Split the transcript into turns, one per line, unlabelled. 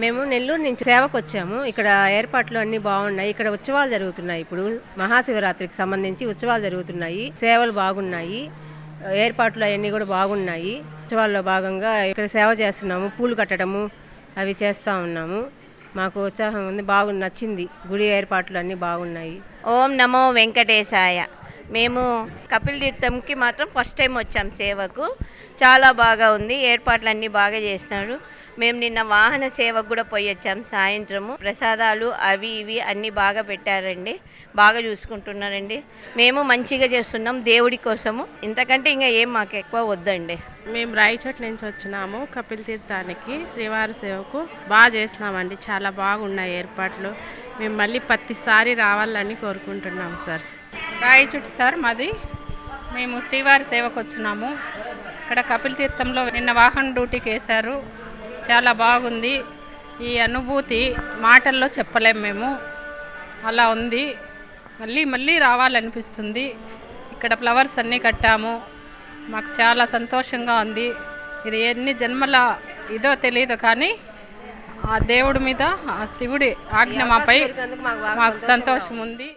మేము నెల్లూరు నుంచి సేవకొచ్చాము. ఇక్కడ ఏర్పాట్లు అన్నీ బాగున్నాయి. ఇక్కడ ఉత్సవాలు జరుగుతున్నాయి. ఇప్పుడు మహాశివరాత్రికి సంబంధించి ఉత్సవాలు జరుగుతున్నాయి. సేవలు బాగున్నాయి. ఏర్పాట్లు అవన్నీ కూడా బాగున్నాయి. ఉత్సవాల్లో భాగంగా ఇక్కడ సేవ చేస్తున్నాము. పూలు కట్టడము అవి చేస్తూ ఉన్నాము. మాకు ఉత్సాహం ఉంది, నచ్చింది. గుడి ఏర్పాట్లు అన్నీ బాగున్నాయి.
ఓం నమో వెంకటేశాయ. మేము కపిల్ తీర్థంకి మాత్రం ఫస్ట్ టైం వచ్చాం సేవకు. చాలా బాగా ఉంది, ఏర్పాట్లన్నీ బాగా చేస్తున్నారు. మేము నిన్న వాహన సేవకు కూడా పోయి వచ్చాం. సాయంత్రము ప్రసాదాలు అవి ఇవి అన్నీ బాగా పెట్టారండి, బాగా చూసుకుంటున్నారండి. మేము మంచిగా చేస్తున్నాం దేవుడి కోసము. ఇంతకంటే ఇంకా ఏం మాకు ఎక్కువ వద్దండి.
మేము రాయచోటి నుంచి వచ్చినాము కపిల్ తీర్థానికి శ్రీవారి సేవకు. బాగా చేసినామండి, చాలా బాగున్నాయి ఏర్పాట్లు. మేము మళ్ళీ ప్రతిసారి రావాలని కోరుకుంటున్నాం సార్.
రాయచోటి సార్ మాది. మేము శ్రీవారి సేవకు వచ్చినాము. ఇక్కడ కపిల్ తీర్థంలో నిన్న వాహన డ్యూటీకి వేశారు. చాలా బాగుంది. ఈ అనుభూతి మాటల్లో చెప్పలేము మేము, అలా ఉంది. మళ్ళీ మళ్ళీ రావాలనిపిస్తుంది. ఇక్కడ ఫ్లవర్స్ అన్నీ కట్టాము, మాకు చాలా సంతోషంగా ఉంది. ఇది ఎన్ని జన్మల ఇదో తెలియదు, కానీ ఆ దేవుడి మీద ఆ శివుడి ఆజ్ఞ మాపై మాకు సంతోషం ఉంది.